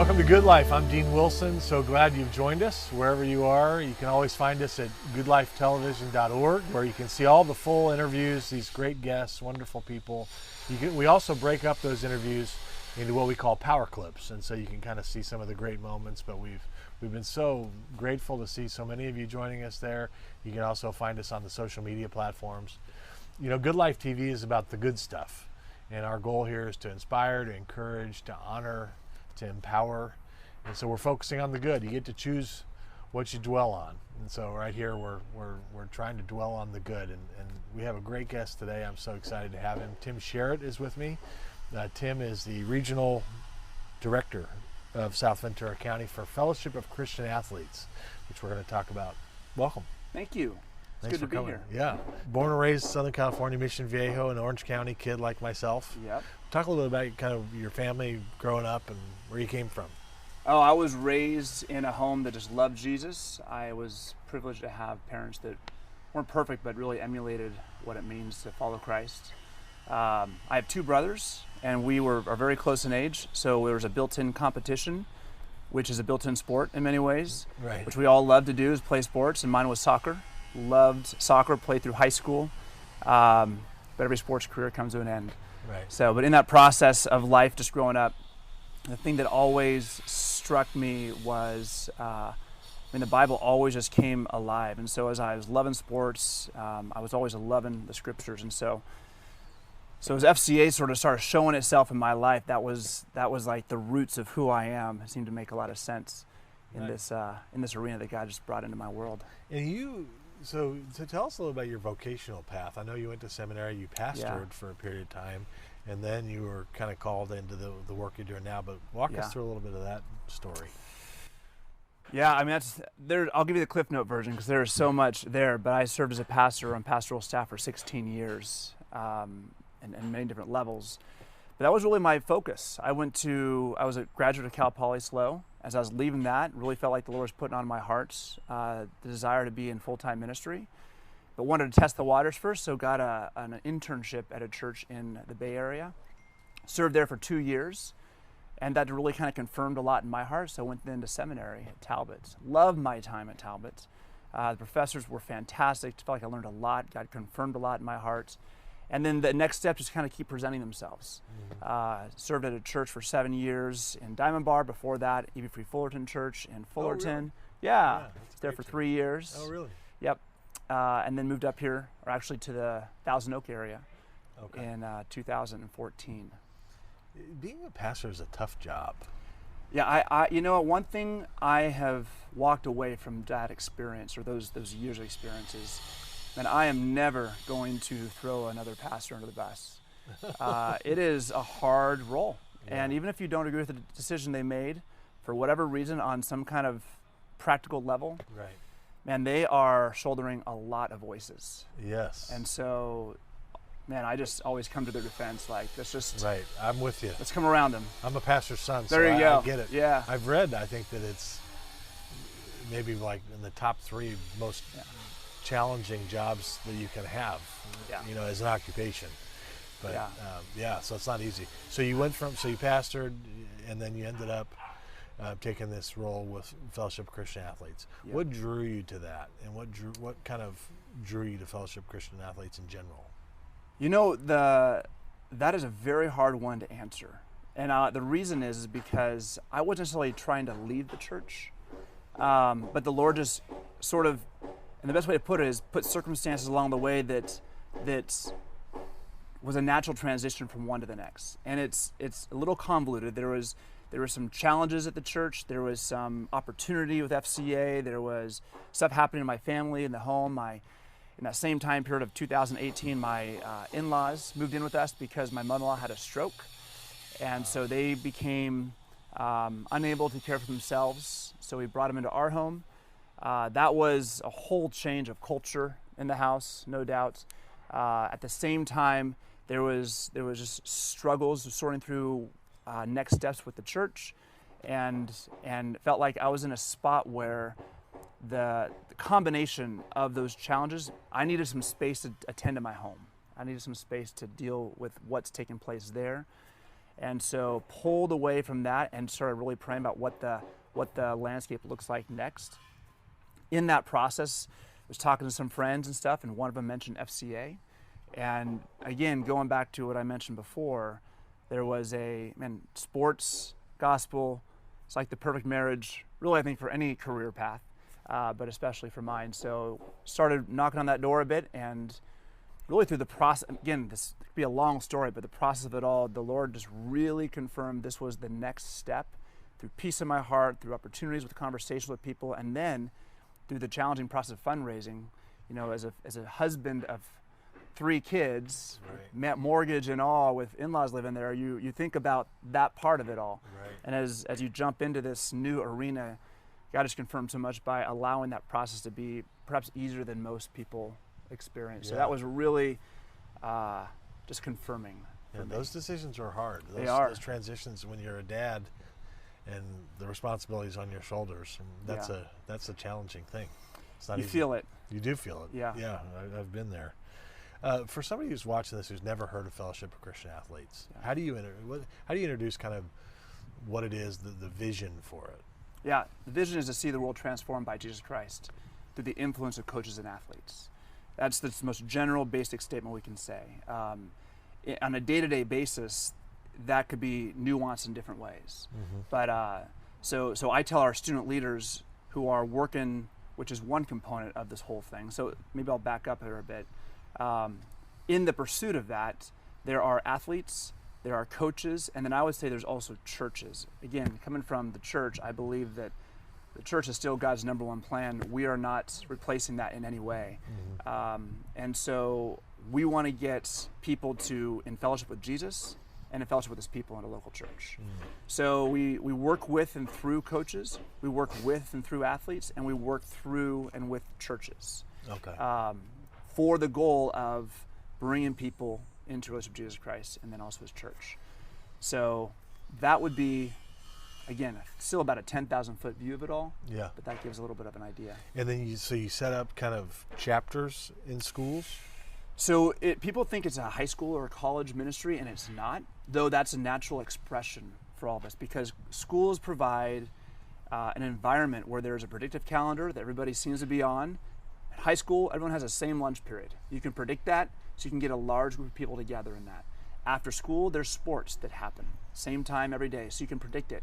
Welcome to Good Life. I'm Dean Wilson. So glad you've joined us wherever you are. You can always find us at goodlifetelevision.org, where you can see all the full interviews, these great guests, wonderful people. We also break up those interviews into what we call power clips, and so you can kind of see some of the great moments. But we've been so grateful to see so many of you joining us there. You can also find us on the social media platforms. You know, Good Life TV is about the good stuff, and our goal here is to inspire, to encourage, to honor, to empower. And so we're focusing on the good. You get to choose what you dwell on. And so right here we're trying to dwell on the good. And we have a great guest today. I'm so excited to have him. Tim Sherreitt is with me. Tim is the Regional Director of South Ventura County for Fellowship of Christian Athletes, which we're going to talk about. Welcome. Thank you. Thanks good for to coming. be here. Yeah. Born and raised Southern California, Mission Viejo, an Orange County kid like myself. Yep. Talk a little bit about kind of your family growing up and where you came from. Oh, I was raised in a home that just loved Jesus. I was privileged to have parents that weren't perfect, but really emulated what it means to follow Christ. I have two brothers, and we are very close in age, so there was a built-in competition, which is a built-in sport in many ways, Right. which we all love to do is play sports, and mine was soccer. Loved soccer, played through high school, but every sports career comes to an end. Right. So, but in that process of life, just growing up, the thing that always struck me was, the Bible always just came alive. And so as I was loving sports, I was always loving the scriptures. And so as FCA sort of started showing itself in my life, that was like the roots of who I am. It seemed to make a lot of sense in Right. this arena that God just brought into my world. And so tell us a little about your vocational path. I know you went to seminary, you pastored for a period of time, and then you were kind of called into the work you're doing now, but walk us through a little bit of that story. Yeah, I mean, I'll give you the Cliff Note version because there is so much there, but I served as a pastor on pastoral staff for 16 years and many different levels. But that was really my focus. I was a graduate of Cal Poly SLO. As I was leaving that, really felt like the Lord was putting on my heart the desire to be in full-time ministry, but wanted to test the waters first, so got an internship at a church in the Bay Area. Served there for 2 years, and that really kind of confirmed a lot in my heart, so I went then to seminary at Talbot. Loved my time at Talbot. The professors were fantastic. Felt like I learned a lot. God confirmed a lot in my heart. And then the next step is kind of keep presenting themselves. Served at a church for 7 years in Diamond Bar. Before that, Eby Free Fullerton Church in Fullerton. Oh, really? Yeah, that's there great for too. 3 years. Oh, really? Yep. And then moved up here, or actually to the Thousand Oak area in 2014. Being a pastor is a tough job. Yeah, I you know, one thing I have walked away from that experience, or those years of experiences, and I am never going to throw another pastor under the bus. It is a hard role. Yeah. And even if you don't agree with the decision they made, for whatever reason, on some kind of practical level, Right. man, they are shouldering a lot of voices. Yes. And so, man, I just always come to their defense, like, Right. I'm with you. let's come around them. I'm a pastor's son, so There you go. I get it. Yeah. I've read, I think that it's maybe like in the top 3 most challenging jobs that you can have, you know, as an occupation. But so it's not easy. So you you pastored, and then you ended up taking this role with Fellowship of Christian Athletes. Yep. What drew you to that, and what kind of drew you to Fellowship of Christian Athletes in general? You know, that is a very hard one to answer. And the reason is because I wasn't necessarily trying to leave the church, but the Lord just sort of, and the best way to put it is put circumstances along the way that was a natural transition from one to the next. And it's a little convoluted. There were some challenges at the church. There was some opportunity with FCA. There was stuff happening in my family, in the home. In that same time period of 2018, my in-laws moved in with us because my mother-in-law had a stroke. And so they became unable to care for themselves. So we brought them into our home. That was a whole change of culture in the house, no doubt. At the same time, there was just struggles of sorting through next steps with the church, and felt like I was in a spot where the combination of those challenges, I needed some space to attend to my home. I needed some space to deal with what's taking place there. And so pulled away from that and started really praying about what the landscape looks like next. In that process, I was talking to some friends and stuff, and one of them mentioned FCA. And again, going back to what I mentioned before, there was sports, gospel, it's like the perfect marriage, really I think for any career path, but especially for mine. So started knocking on that door a bit, and really through the process, again, this could be a long story, but the process of it all, the Lord just really confirmed this was the next step through peace in my heart, through opportunities with conversations with people, and then through the challenging process of fundraising. As a husband of 3 kids, right, mortgage and all, with in-laws living there, you think about that part of it all. Right. And as you jump into this new arena, God has confirmed so much by allowing that process to be perhaps easier than most people experience. Yeah. So that was really just confirming. Yeah, those decisions are hard. They are. Those transitions when you're a dad and the responsibilities on your shoulders, that's a challenging thing. It's not easy. You feel it. You do feel it. Yeah. Yeah, I've been there. For somebody who's watching this who's never heard of Fellowship of Christian Athletes, how do you introduce kind of what it is, the vision for it? Yeah, the vision is to see the world transformed by Jesus Christ through the influence of coaches and athletes. That's the most general, basic statement we can say. On a day-to-day basis, that could be nuanced in different ways. Mm-hmm. But so I tell our student leaders who are working, which is one component of this whole thing. So maybe I'll back up here a bit. In the pursuit of that, there are athletes, there are coaches, and then I would say there's also churches. Again, coming from the church, I believe that the church is still God's number one plan. We are not replacing that in any way. Mm-hmm. And so we want to get people in fellowship with Jesus and in fellowship with his people in a local church. Mm-hmm. So we work with and through coaches, we work with and through athletes, and we work through and with churches. Okay. For the goal of bringing people into relationship with Jesus Christ and then also his church. So that would be, again, still about a 10,000 foot view of it all. Yeah. But that gives a little bit of an idea. And then you set up kind of chapters in schools? So people think it's a high school or a college ministry, and it's not, though that's a natural expression for all of us, because schools provide an environment where there's a predictive calendar that everybody seems to be on. At high school, everyone has the same lunch period. You can predict that, so you can get a large group of people together in that. After school, there's sports that happen, same time every day, so you can predict it.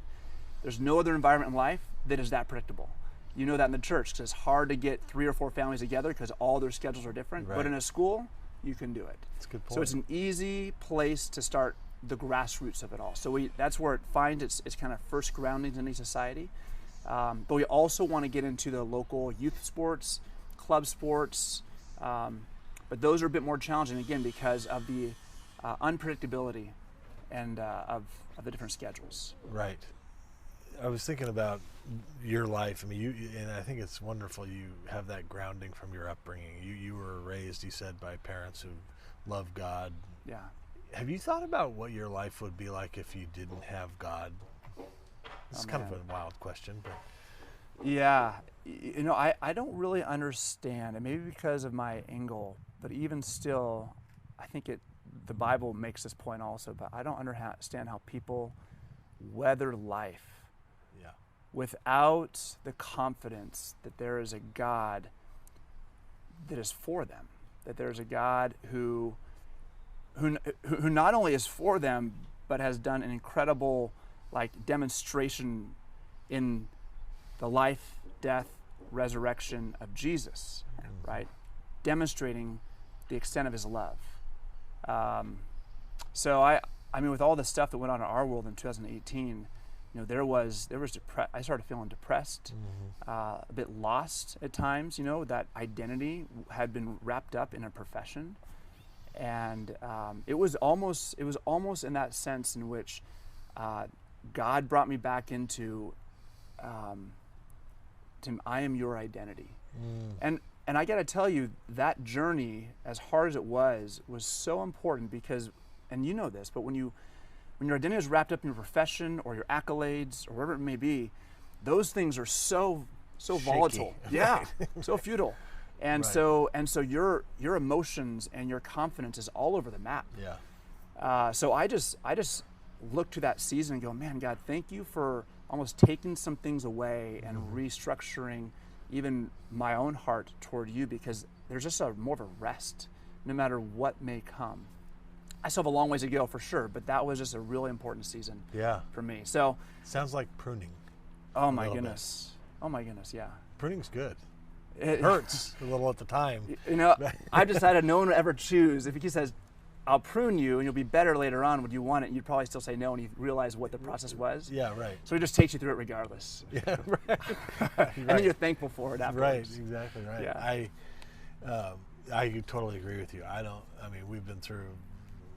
There's no other environment in life that is that predictable. You know that in the church, because it's hard to get 3 or 4 families together because all their schedules are different. Right. But in a school, you can do it. That's a good point. So it's an easy place to start the grassroots of it all. So that's where it finds its kind of first groundings in any society. But we also want to get into the local youth sports, club sports, but those are a bit more challenging, again, because of the unpredictability and of the different schedules. Right. I was thinking about your life. I mean, and I think it's wonderful you have that grounding from your upbringing. You were raised, you said, by parents who love God. Yeah. Have you thought about what your life would be like if you didn't have God? It's kind of a wild question, but... Yeah. I don't really understand, and maybe because of my angle, but even still, I think the Bible makes this point also, but I don't understand how people weather life without the confidence that there is a God that is for them, that there's a God who not only is for them, but has done an incredible demonstration in the life, death, resurrection of Jesus, right? Demonstrating the extent of his love. So I mean, with all the stuff that went on in our world in 2018, I started feeling depressed, a bit lost at times. That identity had been wrapped up in a profession, and it was almost in that sense in which God brought me back into, Tim, I am your identity, and I got to tell you, that journey, as hard as it was so important because, and you know this, but when your identity is wrapped up in your profession or your accolades or whatever it may be, those things are so volatile. Yeah, so futile. And right. so your emotions and your confidence is all over the map. Yeah. So I just look to that season and go, man, God, thank you for almost taking some things away and restructuring even my own heart toward you, because there's just more of a rest no matter what may come. I still have a long ways to go for sure, but that was just a really important season for me. So sounds like pruning. Oh my goodness. Oh my goodness, yeah. Pruning's good. It hurts a little at the time. You know, I've decided no one would ever choose. If he says, I'll prune you and you'll be better later on, would you want it? And you'd probably still say no, and you realize what the process was. Yeah, right. So he just takes you through it regardless. Yeah, right. And then you're thankful for it afterwards. Right, exactly right. Yeah. I totally agree with you. I mean, we've been through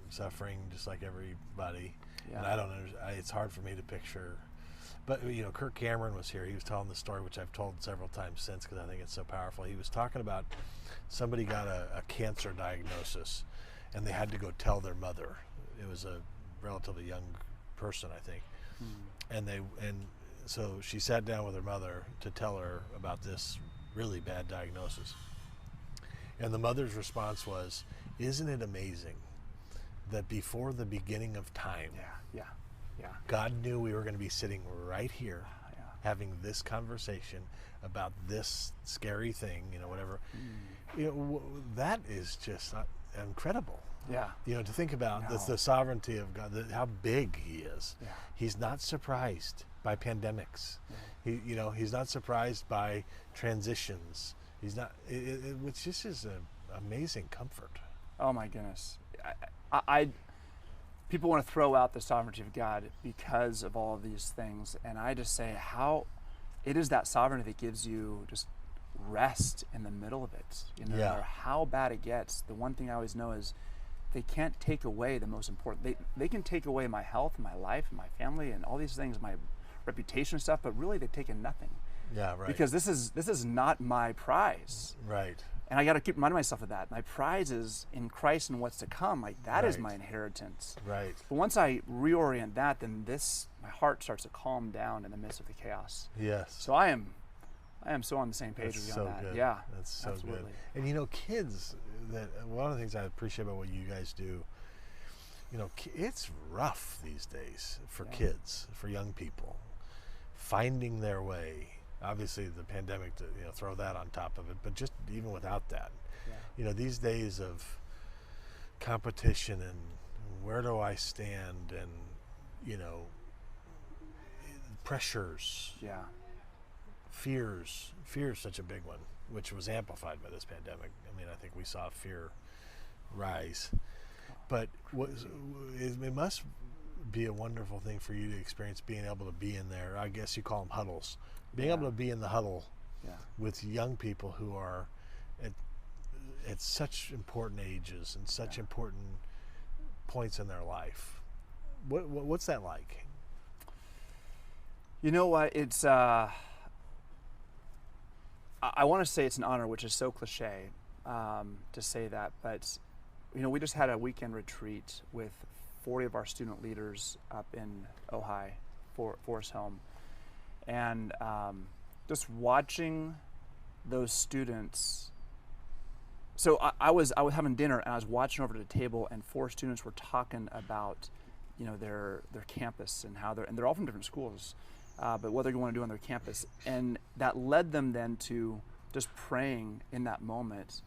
suffering just like everybody. Yeah. And I don't understand. It's hard for me to picture. But, you know, Kirk Cameron was here. He was telling the story, which I've told several times since because I think it's so powerful. He was talking about somebody got a cancer diagnosis, and they had to go tell their mother. It was a relatively young person, I think. And so she sat down with her mother to tell her about this really bad diagnosis. And the mother's response was, "Isn't it amazing that before the beginning of time, God knew we were going to be sitting right here having this conversation about this scary thing, you know, whatever." You know, that is just incredible. Yeah. You know, to think about the sovereignty of God, how big He is. Yeah. He's not surprised by pandemics. Yeah. He's not surprised by transitions. He's not, which just is an amazing comfort. Oh my goodness. People want to throw out the sovereignty of God because of all of these things. And I just say how it is that sovereignty that gives you just rest in the middle of it. You know, no matter how bad it gets, the one thing I always know is they can't take away the most important. They can take away my health and my life and my family and all these things, my reputation and stuff, but really they've taken nothing. Yeah, right. Because this is not my prize. Right. And I got to keep reminding myself of that. My prize is in Christ and what's to come. Like that is my inheritance. Right. But once I reorient that, then my heart starts to calm down in the midst of the chaos. Yes. So I am so on the same page with you on that. Good. Yeah. That's so absolutely. Good. And you know, kids, one of the things I appreciate about what you guys do, you know, it's rough these days for kids, for young people, finding their way. Obviously the pandemic, to throw that on top of it, but just even without that, these days of competition and where do I stand, and pressures, fears is such a big one, which was amplified by this pandemic. I mean, I think we saw fear rise, but it must be a wonderful thing for you to experience being able to be in there. I guess you call them huddles. Being able to be in the huddle with young people who are at such important ages and such important points in their life. What's that like? You know what? It's I want to say it's an honor, which is so cliche to say that, but we just had a weekend retreat with 40 of our student leaders up in Ojai, Forest Home. And just watching those students. So I was having dinner and I was watching over to the table, and 4 students were talking about, their campus and how they're all from different schools, but what they're going to do on their campus, and that led them then to just praying in that moment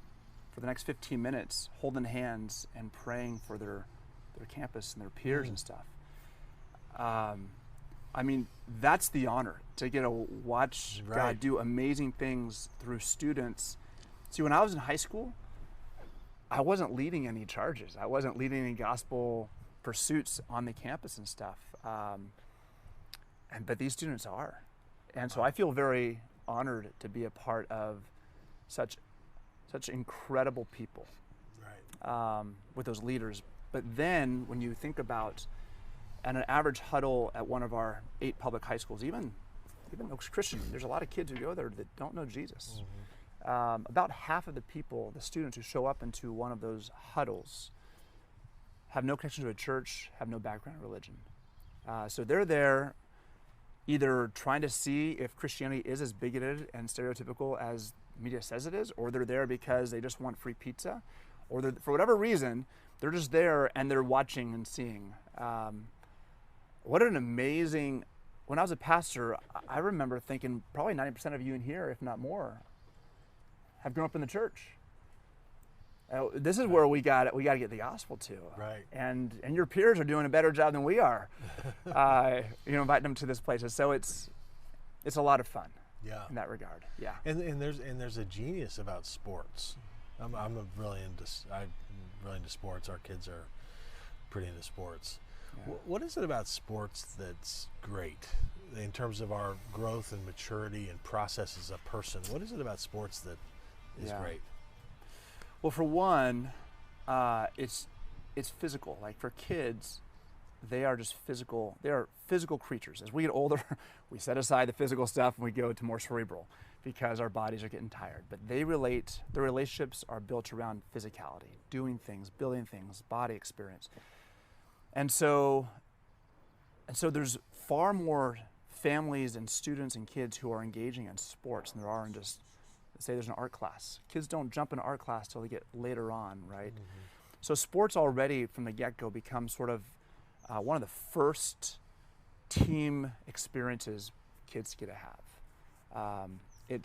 for the next 15 minutes, holding hands and praying for their campus and their peers and stuff. I mean, that's the honor, to get to watch God do amazing things through students. See, when I was in high school, I wasn't leading any charges. I wasn't leading any gospel pursuits on the campus and stuff. But these students are. And so I feel very honored to be a part of such incredible people with those leaders. But then when you think about at an average huddle at one of our 8 public high schools, even though it's Christian, there's a lot of kids who go there that don't know Jesus. About half of the people, the students who show up into one of those huddles, have no connection to a church, have no background in religion. So they're there either trying to see if Christianity is as bigoted and stereotypical as media says it is, or they're there because they just want free pizza, or for whatever reason, they're just there and they're watching and seeing. what an amazing, when I was a pastor, I remember thinking probably 90% of you in here, if not more, have grown up in the church. This is where we got to get the gospel to. Right. And your peers are doing a better job than we are, inviting them to this place. So it's a lot of fun. Yeah. In that regard. Yeah. And there's a genius about sports. I'm really into sports. Our kids are pretty into sports. Yeah. What is it about sports that's great in terms of our growth and maturity and process as a person? What is it about sports that is great? Well, for one, it's physical. Like for kids, they are just physical. They are physical creatures. As we get older, we set aside the physical stuff and we go to more cerebral because our bodies are getting tired. But their relationships are built around physicality, doing things, building things, body experience. And so there's far more families and students and kids who are engaging in sports than there are in just, say there's an art class. Kids don't jump into art class till they get later on, right? Mm-hmm. So sports already from the get-go becomes sort of one of the first team experiences kids get to have.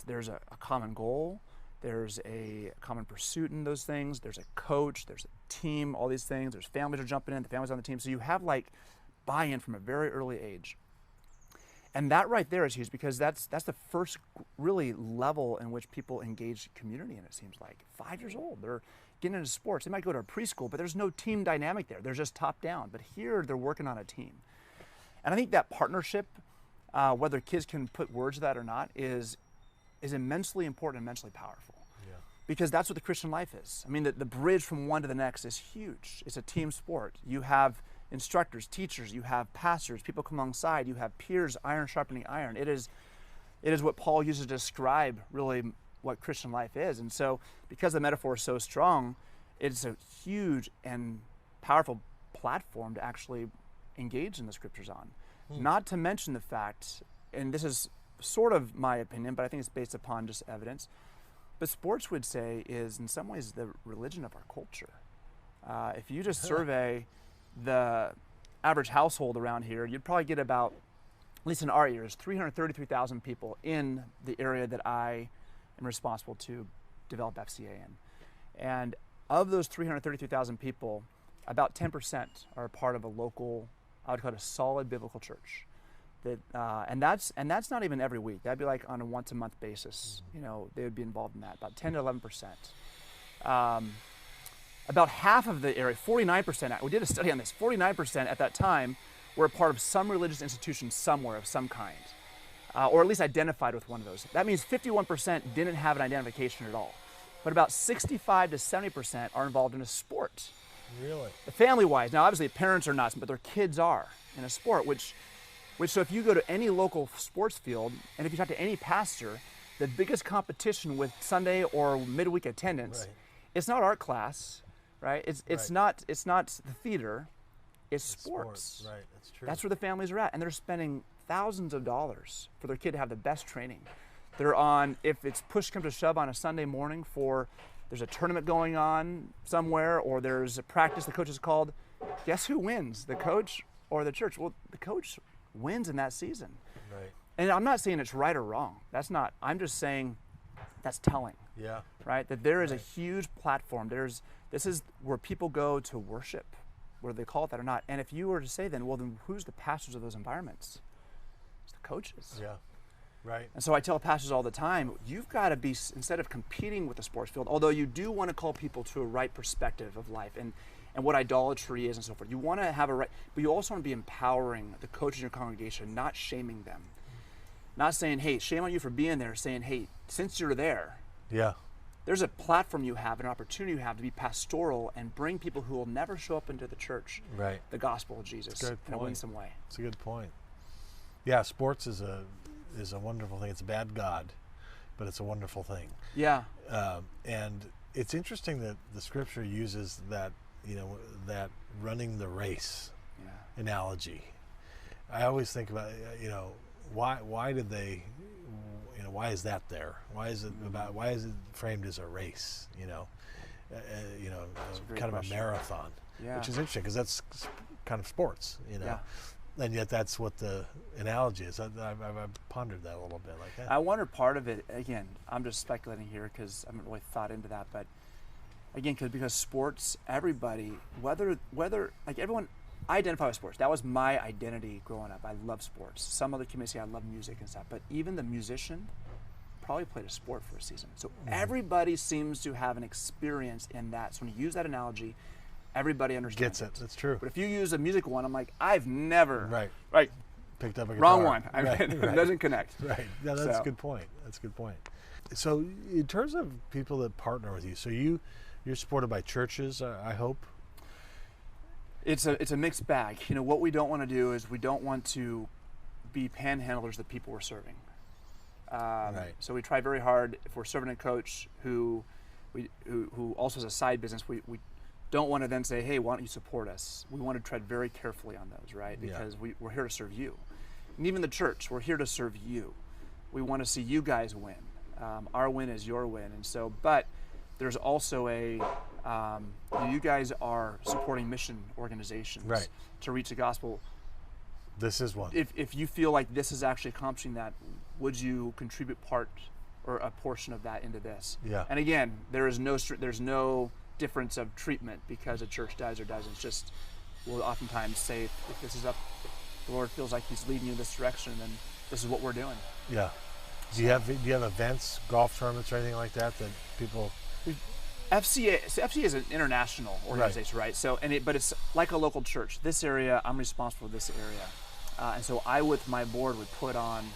There's a common goal, there's a common pursuit in those things, there's a coach, there's a team, all these things, there's families are jumping in, the families on the team. So you have like buy-in from a very early age. And that right there is huge because that's the first really level in which people engage community, and it seems like 5 years old, they're getting into sports. They might go to a preschool, but there's no team dynamic there. They're just top down. But here they're working on a team. And I think that partnership, whether kids can put words to that or not, is immensely important and immensely powerful. Yeah. Because that's what the Christian life is. I mean, the bridge from one to the next is huge. It's a team sport. You have instructors, teachers, you have pastors, people come alongside, you have peers, iron sharpening iron. It is what Paul uses to describe really what Christian life is. And so because the metaphor is so strong, it's a huge and powerful platform to actually engage in the scriptures on. Not to mention the fact, and this is sort of my opinion, but I think it's based upon just evidence, but sports would say is in some ways the religion of our culture. If you just survey the average household around here, you'd probably get about, at least in our years, 333,000 people in the area that I am responsible to develop FCA in. And of those 333,000 people, about 10% are a part of a local, I would call it a solid biblical church. And that's not even every week. That'd be like on a once a month basis. You know, they would be involved in that, about 10 to 11%. About half of the area, 49%, we did a study on this, 49% at that time were a part of some religious institution somewhere of some kind, or at least identified with one of those. That means 51% didn't have an identification at all. But about 65 to 70% are involved in a sport. Really? Family-wise. Now, obviously, parents are not, but their kids are in a sport, which so if you go to any local sports field, and if you talk to any pastor, the biggest competition with Sunday or midweek attendance, it's not art class, right? It's not the theater, it's sports. Right, that's true. That's where the families are at, and they're spending thousands of dollars for their kid to have the best training. They're on, if it's push comes to shove on a Sunday morning there's a tournament going on somewhere, or there's a practice the coach has called, guess who wins, the coach or the church? Well, the coach wins in that season. Right. And I'm not saying it's right or wrong. I'm just saying that's telling. Yeah. Right? That there is a huge platform. This is where people go to worship, whether they call it that or not. And if you were to say then who's the pastors of those environments? It's the coaches. Yeah. Right. And so I tell pastors all the time, you've got to be, instead of competing with the sports field, although you do want to call people to a right perspective of life and what idolatry is and so forth. You want to have a right, but you also want to be empowering the coaches in your congregation, not shaming them. Not saying, hey, shame on you for being there, saying, hey, since you're there, there's a platform you have, an opportunity you have to be pastoral and bring people who will never show up into the church, the gospel of Jesus in a winsome way. It's a good point. Yeah, sports is a wonderful thing. It's a bad God, but it's a wonderful thing. Yeah. And it's interesting that the scripture uses that, that running the race analogy. I always think about, why did they, why is that there? Why is it framed as a race? Kind of a marathon, which is interesting because that's kind of sports, And yet that's what the analogy is. I've pondered that a little bit like that. I wonder part of it, again, I'm just speculating here because I haven't really thought into that, but again, because sports, everybody, whether like everyone, I identify with sports. That was my identity growing up. I love sports. Some other community say I love music and stuff, but even the musician probably played a sport for a season. So everybody seems to have an experience in that. So when you use that analogy, everybody understands Gets it. That's true. But if you use a music one, I'm like, I've never right picked up a guitar. Wrong one. Right. It doesn't connect. Right. Yeah, that's a good point. That's a good point. So in terms of people that partner with you, so you're supported by churches, I hope. It's a mixed bag. You know, what we don't want to do is we don't want to be panhandlers of the people we're serving. So we try very hard. If we're serving a coach who also has a side business, we don't want to then say, hey, why don't you support us? We want to tread very carefully on those, right? Because we're here to serve you. And even the church, we're here to serve you. We want to see you guys win. Our win is your win. And so, but there's also you guys are supporting mission organizations to reach the gospel. This is one. If you feel like this is actually accomplishing that, would you contribute part or a portion of that into this? Yeah. And again, there's no difference of treatment because a church does or doesn't. It's just, we'll oftentimes say, if this is up, the Lord feels like He's leading you in this direction, then this is what we're doing. Yeah. Do you have events, golf tournaments, or anything like that people? FCA is an international organization, right? So, but it's like a local church. This area, I'm responsible for this area, and so I, with my board, would put on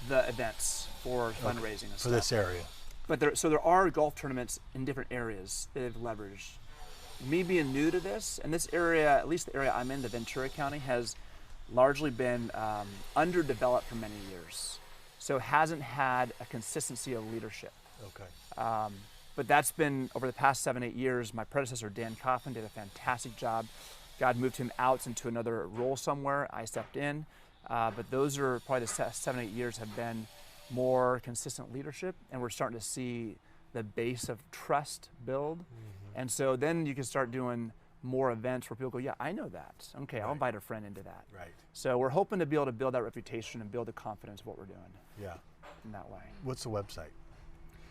the events for fundraising and stuff. For this area. But there are golf tournaments in different areas that they've leveraged. Me being new to this, and this area, at least the area I'm in, the Ventura County, has largely been underdeveloped for many years. So it hasn't had a consistency of leadership. Okay. But that's been, over the past 7-8 years, my predecessor, Dan Coffin, did a fantastic job. God moved him out into another role somewhere. I stepped in. But those are probably the 7-8 years have been more consistent leadership, and we're starting to see the base of trust build. And so then you can start doing more events where people go, yeah, I know that. Okay, I'll invite a friend into that. Right. So we're hoping to be able to build that reputation and build the confidence of what we're doing. Yeah. In that way. What's the website?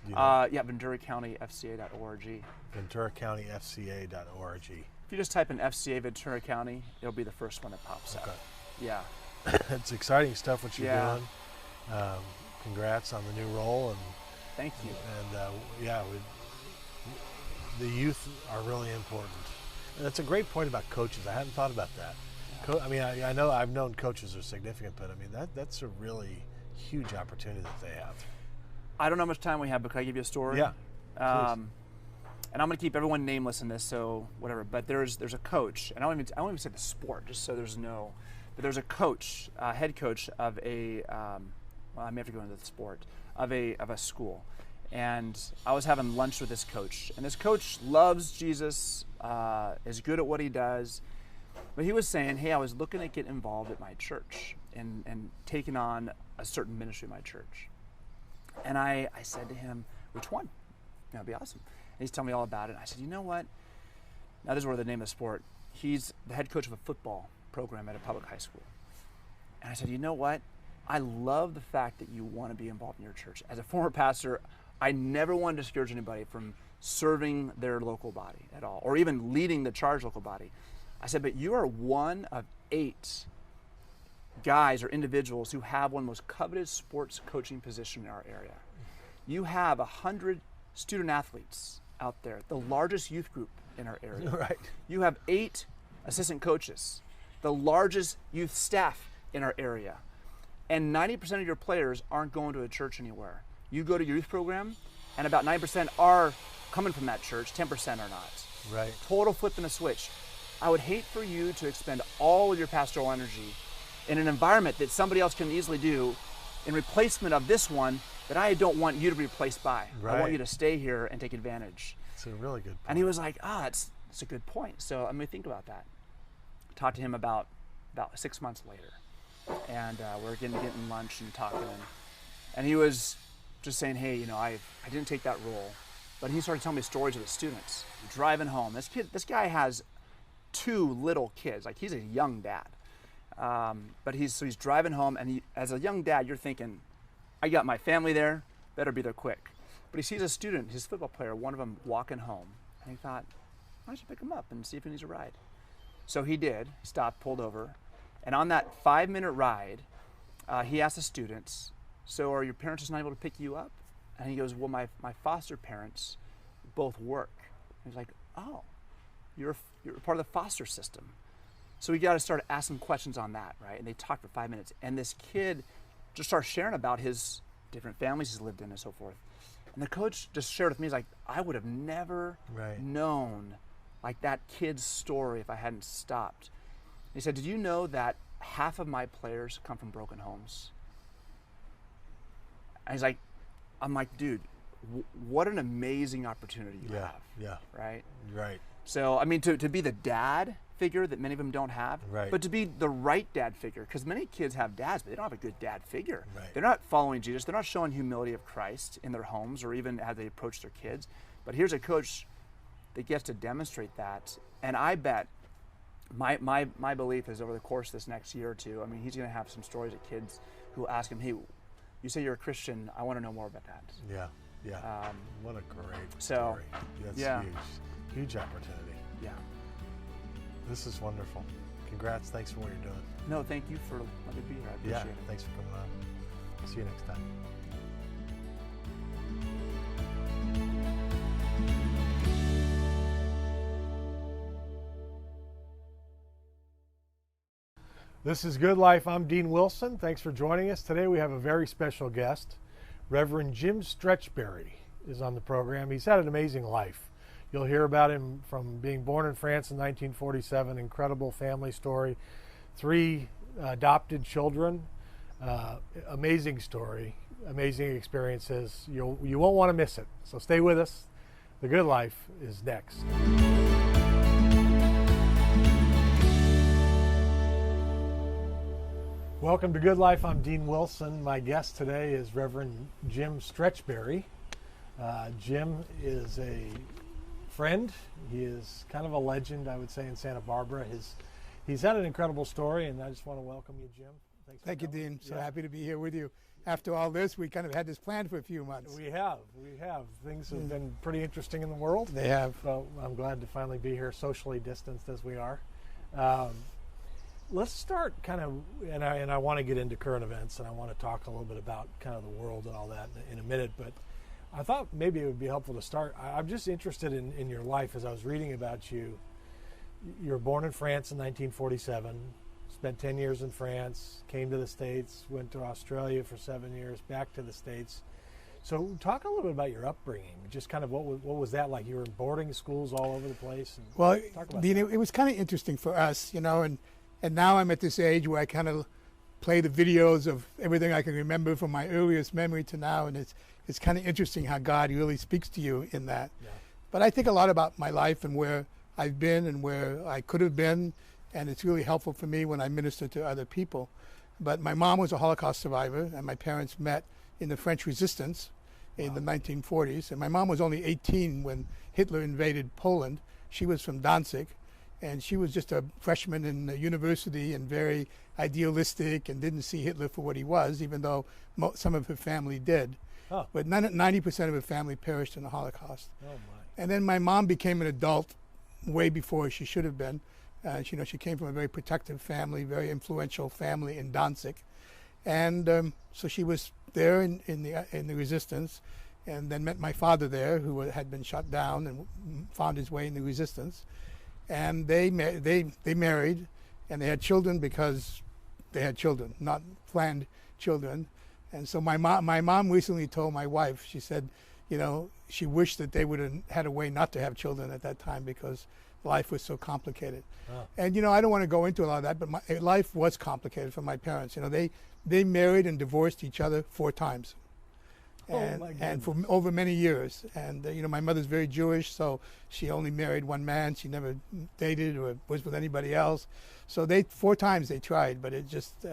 Do you know? VenturaCountyFCA.org. VenturaCountyFCA.org. If you just type in FCA Ventura County, it'll be the first one that pops up. Yeah. It's exciting stuff what you're doing. Congrats on the new role. And thank you. And the youth are really important. And that's a great point about coaches. I hadn't thought about that. I know I've known coaches are significant, but I mean that's a really huge opportunity that they have. I don't know how much time we have, but can I give you a story? Yeah. And I'm going to keep everyone nameless in this, so whatever. But there's a coach, and I don't even say the sport, just so there's no. But there's a coach, head coach of a. Well, I may have to go into the sport of a school, and I was having lunch with this coach, and this coach loves Jesus, is good at what he does, but he was saying, hey, I was looking to get involved at my church and taking on a certain ministry at my church, and I said to him, which one? That'd be awesome. And he's telling me all about it. I said, you know what? Now this is where the name of the sport. He's the head coach of a football program at a public high school. And I said, you know what? I love the fact that you want to be involved in your church. As a former pastor, I never wanted to discourage anybody from serving their local body at all, or even leading the charge local body. I said, but you are one of 8 guys or individuals who have one of the most coveted sports coaching position in our area. You have 100 student athletes out there, the largest youth group in our area. Right. You have 8 assistant coaches, the largest youth staff in our area. And 90% of your players aren't going to a church anywhere. You go to your youth program, and about 9% are coming from that church, 10% are not. Right. Total flipping a switch. I would hate for you to expend all of your pastoral energy in an environment that somebody else can easily do in replacement of this one that I don't want you to be replaced by. Right. I want you to stay here and take advantage. It's a really good point. And he was like, it's a good point. So I'm going to think about that. Talked to him about 6 months later. And we're getting lunch and talking. And he was just saying, hey, I didn't take that role. But he started telling me stories of the students. Driving home. This guy has 2 little kids. Like, he's a young dad. But he's driving home, and as a young dad, you're thinking, I got my family there, better be there quick. But he sees a student, his football player, one of them walking home, and he thought, why don't you pick him up and see if he needs a ride? So he did, stopped, pulled over, and on that 5-minute ride, he asked the students, so are your parents just not able to pick you up? And he goes, well, my foster parents both work. And he's like, oh, you're part of the foster system. So we got to start asking questions on that, right? And they talked for 5 minutes. And this kid just starts sharing about his different families he's lived in and so forth. And the coach just shared with me, he's like, I would have never known like that kid's story if I hadn't stopped. He said, did you know that half of my players come from broken homes? And he's like, I'm like, dude, what an amazing opportunity you have. Yeah. Right? Right. So, I mean, to be the dad figure that many of them don't have, but to be the right dad figure, because many kids have dads, but they don't have a good dad figure. Right. They're not following Jesus. They're not showing humility of Christ in their homes or even as they approach their kids. But here's a coach that gets to demonstrate that. And I bet my belief is over the course of this next year or two, I mean, he's going to have some stories of kids who ask him, hey, you say you're a Christian, I want to know more about that. Yeah. What a great so, story. That's yeah. Huge opportunity. Yeah. This is wonderful. Congrats. Thanks for what you're doing. No, thank you for letting me be here. I appreciate it. Thanks for coming on. See you next time. This is Good Life. I'm Dean Wilson. Thanks for joining us. Today we have a very special guest. Reverend Jim Stretchberry is on the program. He's had an amazing life. You'll hear about him from being born in France in 1947, incredible family story, 3 adopted children, amazing story, amazing experiences. You won't want to miss it. So stay with us. The Good Life is next. Welcome to Good Life. I'm Dean Wilson. My guest today is Reverend Jim Stretchberry. Jim is a friend. He is kind of a legend, I would say, in Santa Barbara. He's had an incredible story, and I just want to welcome you, Jim. Thank you, Dean. So happy to be here with you. After all this, we kind of had this planned for a few months. We have. Things have been pretty interesting in the world. They have. So I'm glad to finally be here, socially distanced as we are. Let's start kind of, and I want to get into current events, and I want to talk a little bit about kind of the world and all that in a minute, but I thought maybe it would be helpful to start. I'm just interested in your life. As I was reading about you, you were born in France in 1947, spent 10 years in France, came to the States, went to Australia for 7 years, back to the States. So talk a little bit about your upbringing, just kind of what was that like? You were in boarding schools all over the place. Well, Dean, it was kind of interesting for us, you know, and now I'm at this age where I kind of play the videos of everything I can remember from my earliest memory to now, and it's kind of interesting how God really speaks to you in that. Yeah. But I think a lot about my life and where I've been and where I could have been, and it's really helpful for me when I minister to other people. But my mom was a Holocaust survivor, and my parents met in the French resistance in the 1940s. And my mom was only 18 when Hitler invaded Poland. She was from Danzig, and she was just a freshman in the university and very idealistic and didn't see Hitler for what he was, even though some of her family did. Oh. But 90% of her family perished in the Holocaust. Oh my. And then my mom became an adult way before she should have been. She came from a very protective family, very influential family in Danzig. And so she was there in the resistance, and then met my father there, who had been shot down and found his way in the resistance. And they married, and they had children because they had children, not planned children. And so my mom recently told my wife, she said, you know, she wished that they would have had a way not to have children at that time because life was so complicated. Oh. And, you know, I don't want to go into a lot of that, but my life was complicated for my parents. You know, they married and divorced each other 4 times. And for over many years. And, you know, my mother's very Jewish, so she only married one man. She never dated or was with anybody else. So 4 times they tried, but it just,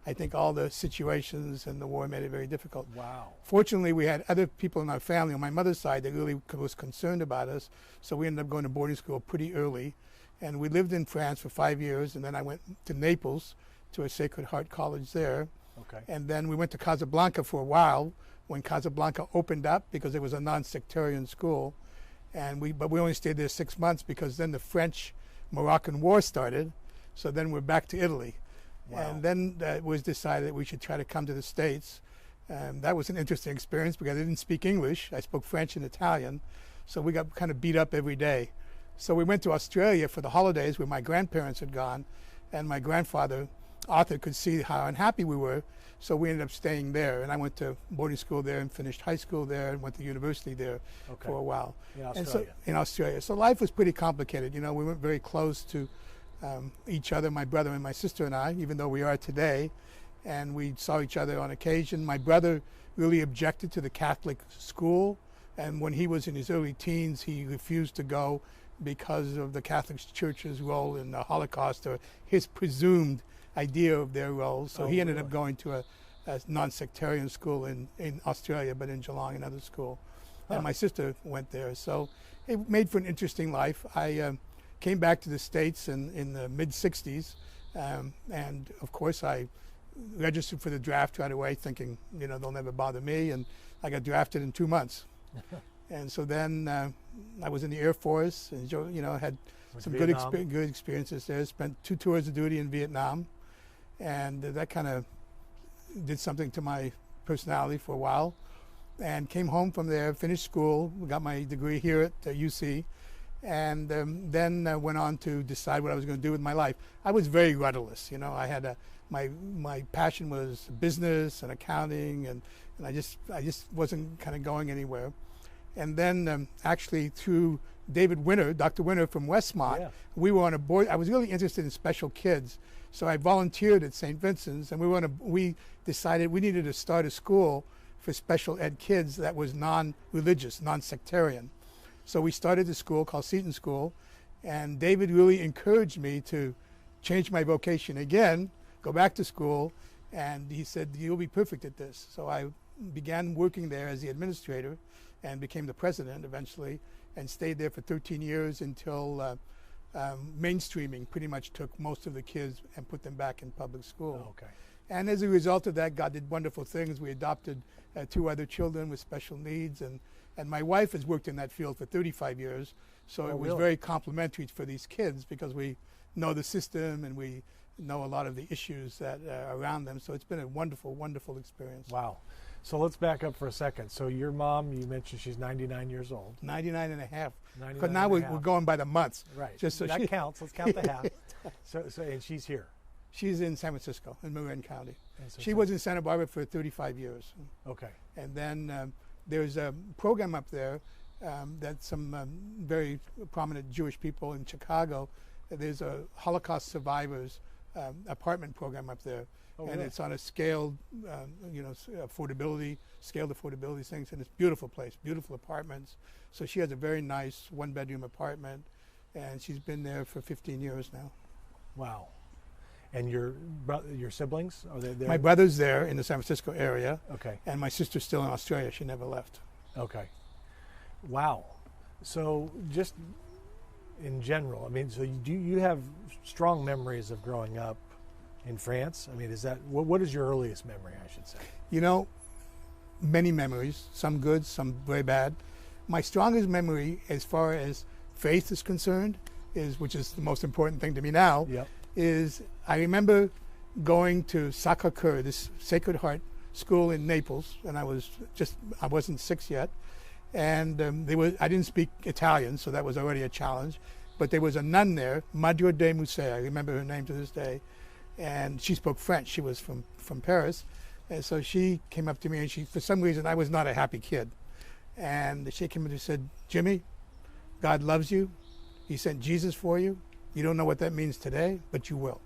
I think all the situations and the war made it very difficult. Wow. Fortunately, we had other people in our family on my mother's side that really was concerned about us. So we ended up going to boarding school pretty early. And we lived in France for 5 years, and then I went to Naples to a Sacred Heart college there. Okay. And then we went to Casablanca for a while when Casablanca opened up because it was a non-sectarian school. But we only stayed there 6 months because then the French-Moroccan War started. So then we're back to Italy. Wow. And then it was decided that we should try to come to the States. That was an interesting experience because I didn't speak English. I spoke French and Italian. So we got kind of beat up every day. So we went to Australia for the holidays where my grandparents had gone. And my grandfather, Arthur, could see how unhappy we were. So we ended up staying there. And I went to boarding school there and finished high school there and went to university there for a while. In Australia. And so, in Australia. So life was pretty complicated. You know, we weren't very close to each other, my brother and my sister and I, even though we are today. And we saw each other on occasion. My brother really objected to the Catholic school. And when he was in his early teens, he refused to go because of the Catholic Church's role in the Holocaust, or his presumed idea of their role. So he ended up going to a non-sectarian school in Australia, but in Geelong, another school. And my sister went there. So it made for an interesting life. I came back to the States in the mid-'60s. And, of course, I registered for the draft right away thinking, you know, they'll never bother me. And I got drafted in 2 months. And so then I was in the Air Force and, you know, had some good experiences there. Spent 2 tours of duty in Vietnam. And that kind of did something to my personality for a while. And came home from there, finished school, got my degree here at UC. And then went on to decide what I was going to do with my life. I was very rudderless, you know. I had my passion was business and accounting, and I just wasn't kind of going anywhere. And then actually through David Winter, Dr. Winter from Westmont, we were on a board. I was really interested in special kids, so I volunteered at St. Vincent's, and we decided we needed to start a school for special ed kids that was non-religious, non-sectarian. So we started a school called Seton School, and David really encouraged me to change my vocation again, go back to school, and he said, you'll be perfect at this. So I began working there as the administrator and became the president eventually, and stayed there for 13 years until mainstreaming pretty much took most of the kids and put them back in public school. Oh, okay. And as a result of that, God did wonderful things. We adopted 2 other children with special needs, and my wife has worked in that field for 35 years, so it was very complimentary for these kids because we know the system and we know a lot of the issues that are around them. So it's been a wonderful, wonderful experience. Wow. So let's back up for a second. So your mom, you mentioned she's 99 years old. 99 and a half. 99 Because now we're going by the months. Right. Just so that counts. Let's count the half. So and she's here. She's in San Francisco, in Marin County. So she was in Santa Barbara for 35 years. Okay. And then there's a program up there that some very prominent Jewish people in Chicago, there's a Holocaust survivors apartment program up there. Oh, and really? it's on a scaled, scaled affordability things, and it's a beautiful place, beautiful apartments. So she has a very nice 1-bedroom apartment, and she's been there for 15 years now. Wow. And your siblings, are they there? My brother's there in the San Francisco area. Okay. And my sister's still in Australia. She never left. Okay. Wow. So just in general, I mean, so do you have strong memories of growing up in France? I mean, is that, what is your earliest memory, I should say? You know, many memories, some good, some very bad. My strongest memory as far as faith is concerned which is the most important thing to me now, is I remember going to Sacré-Cœur, this Sacred Heart school in Naples, and I wasn't 6 yet. And I didn't speak Italian, so that was already a challenge. But there was a nun there, Madre de Musée, I remember her name to this day, and she spoke French. She was from Paris. And so she came up to me, and for some reason, I was not a happy kid. And she came up and said, Jimmy, God loves you. He sent Jesus for you. You don't know what that means today, but you will.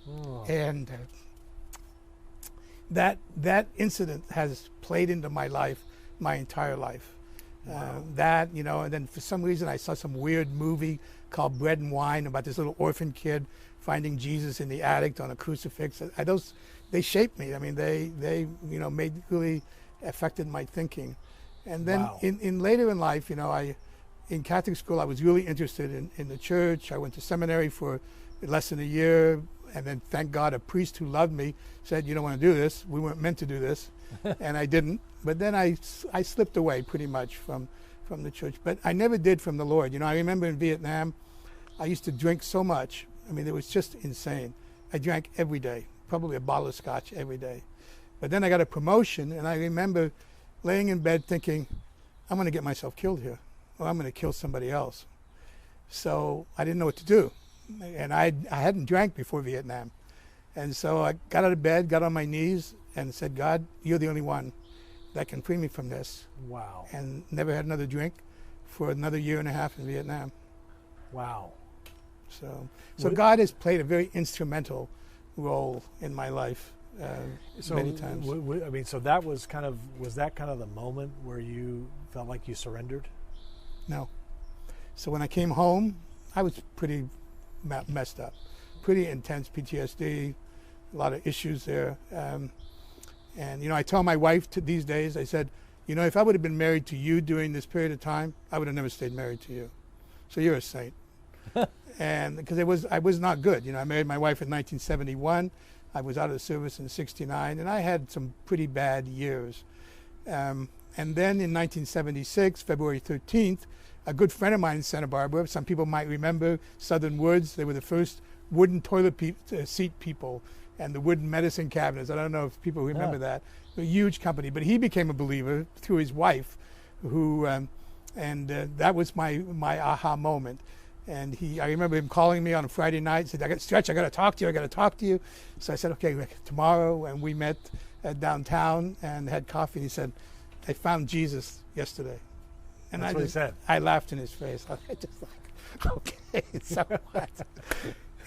Oh. And that incident has played into my life, my entire life. Wow. And then for some reason I saw some weird movie called Bread and Wine about this little orphan kid finding Jesus in the attic on a crucifix. They shaped me. I mean, they really affected my thinking. And then in later in life, in Catholic school, I was really interested in the church. I went to seminary for less than a year, And then, thank God, a priest who loved me said, you don't want to do this. We weren't meant to do this. And I didn't. But then I slipped away pretty much from the church. But I never did from the Lord. You know, I remember in Vietnam, I used to drink so much. I mean, it was just insane. I drank every day, probably a bottle of scotch every day. But then I got a promotion, and I remember laying in bed thinking, I'm going to get myself killed here, or I'm going to kill somebody else. So I didn't know what to do. And I hadn't drank before Vietnam. And so I got out of bed, got on my knees, and said, God, you're the only one that can free me from this. Wow. And never had another drink for another year and a half in Vietnam. Wow. So God has played a very instrumental role in my life many times. I mean, so that was that kind of the moment where you felt like you surrendered? No. So when I came home, I was pretty messed up, pretty intense PTSD, a lot of issues there. And, you know, I tell my wife these days, I said, you know, if I would have been married to you during this period of time, I would have never stayed married to you. So you're a saint. And because I was not good. You know, I married my wife in 1971. I was out of the service in 69, and I had some pretty bad years. And then in 1976, February 13th, a good friend of mine in Santa Barbara, some people might remember Southern Woods. They were the first wooden toilet seat people and the wooden medicine cabinets. I don't know if people remember that. A huge company. But he became a believer through his wife, who, that was my aha moment. And I remember him calling me on a Friday night, said, Stretch, I got to talk to you. So I said, okay, tomorrow. And we met downtown and had coffee. And he said, I found Jesus yesterday. And That's what he said. I laughed in his face. I just like, okay, so what?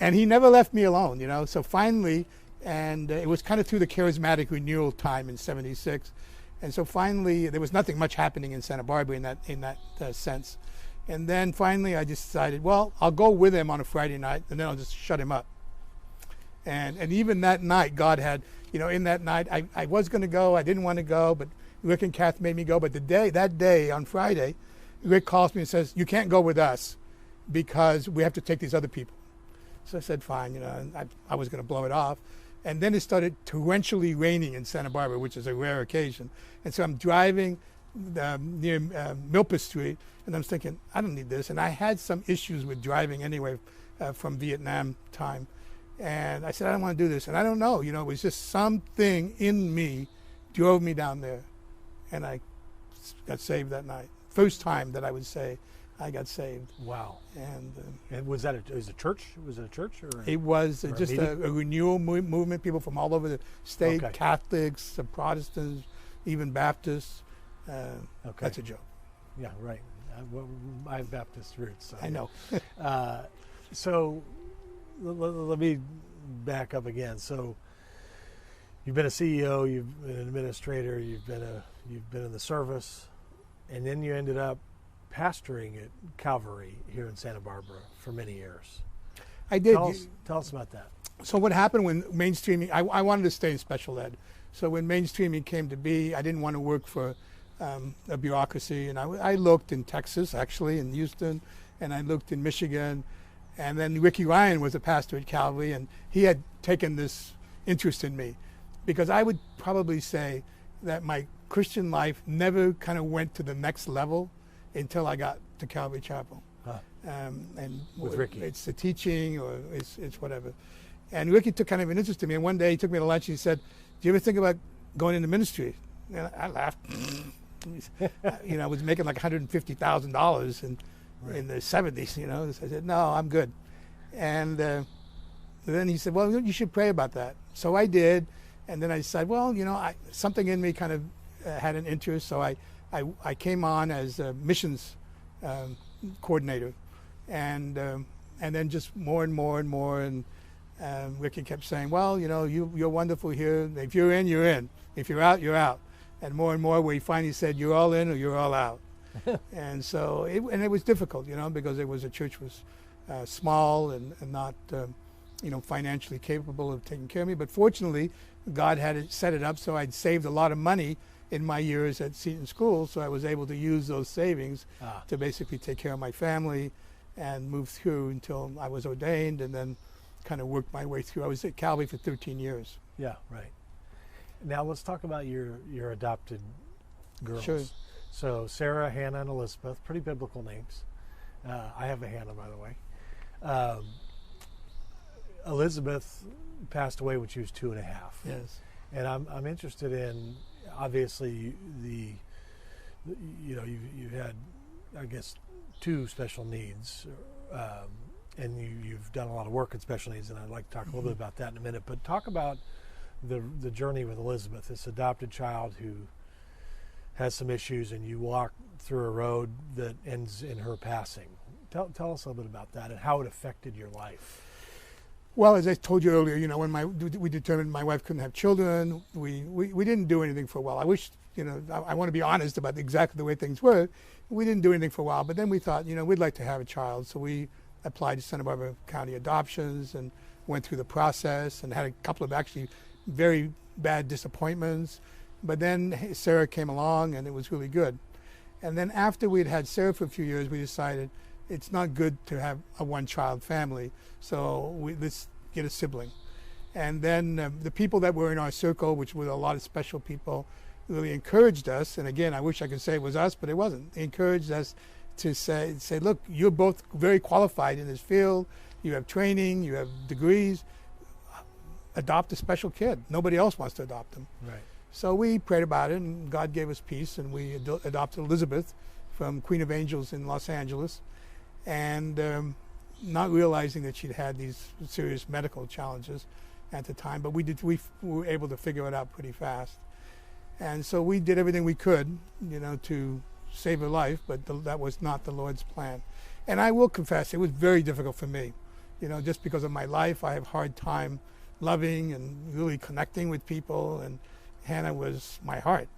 And he never left me alone, you know. So finally, and it was kind of through the charismatic renewal time in '76. And so finally, there was nothing much happening in Santa Barbara in that sense. And then finally, I just decided, well, I'll go with him on a Friday night, and then I'll just shut him up. And even that night, God had, you know, in that night, I was going to go. I didn't want to go, but Rick and Kath made me go. But that day on Friday, Rick calls me and says, you can't go with us because we have to take these other people. So I said, fine, you know, and I was going to blow it off. And then it started torrentially raining in Santa Barbara, which is a rare occasion. And so I'm driving near Milpa Street, and I'm thinking, I don't need this. And I had some issues with driving anyway from Vietnam time. And I said, I don't want to do this. And I don't know, you know, it was just something in me drove me down there. And I got saved that night. First time that I would say I got saved. Wow. And was it a church? Was it a church? Or it was or just a renewal movement, people from all over the state, Okay. Catholics, Protestants, even Baptists. Okay. That's a joke. Yeah, right. I have Baptist roots. So. I know. So let me back up again. So you've been a CEO, you've been an administrator, you've been in the service, and then you ended up pastoring at Calvary here in Santa Barbara for many years. I did. Tell us about that. So what happened when mainstreaming, I wanted to stay in special ed. So when mainstreaming came to be, I didn't want to work for a bureaucracy. And I looked in Texas, actually, in Houston, and I looked in Michigan. And then Ricky Ryan was a pastor at Calvary, and he had taken this interest in me. Because I would probably say that my Christian life never kind of went to the next level until I got to Calvary Chapel. And with Ricky. It's the teaching or it's whatever. And Ricky took kind of an interest in me. And one day he took me to lunch and he said, do you ever think about going into ministry? And I laughed. You know, I was making like $150,000 in the 70s, you know. So I said, no, I'm good. And then he said, well, you should pray about that. So I did. And then I decided, well, you know, something in me kind of had an interest. So I came on as a missions coordinator. And then just more and more and more. And Ricky kept saying, well, you know, you're wonderful here. If you're in, you're in. If you're out, you're out. And more, where he finally said, you're all in or you're all out. And so, it was difficult, you know, because the church was small and not, you know, financially capable of taking care of me. But fortunately, God had set it up so I'd saved a lot of money in my years at Seton School, so I was able to use those savings to basically take care of my family and move through until I was ordained, and then kind of worked my way through. I was at Calvary for 13 years. Yeah, right. Now let's talk about your adopted girls. Sure. So Sarah, Hannah, and Elizabeth, pretty biblical names. I have a Hannah, by the way. Elizabeth passed away when she was 2.5. Yes. And I'm interested in, obviously, you've had, I guess, 2 special needs, and you've done a lot of work in special needs, and I'd like to talk a little bit about that in a minute. But talk about the journey with Elizabeth, this adopted child who has some issues, and you walk through a road that ends in her passing. Tell us a little bit about that and how it affected your life. Well, as I told you earlier, when we determined my wife couldn't have children, we didn't do anything for a while. I wish, I want to be honest about exactly the way things were. We didn't do anything for a while, but then we thought, we'd like to have a child. So we applied to Santa Barbara County Adoptions and went through the process and had a couple of actually very bad disappointments. But then Sarah came along and it was really good. And then after we'd had Sarah for a few years, we decided it's not good to have a one-child family, so let's get a sibling. And then the people that were in our circle, which were a lot of special people, really encouraged us. And again, I wish I could say it was us, but it wasn't. They encouraged us to say, look, you're both very qualified in this field. You have training, you have degrees. Adopt a special kid. Nobody else wants to adopt them. Right. So we prayed about it, and God gave us peace, and we adopted Elizabeth from Queen of Angels in Los Angeles. And not realizing that she'd had these serious medical challenges at the time, but we were able to figure it out pretty fast. And so we did everything we could, to save her life, but that was not the Lord's plan. And I will confess, it was very difficult for me. Just because of my life, I have a hard time loving and really connecting with people, and Hannah was my heart,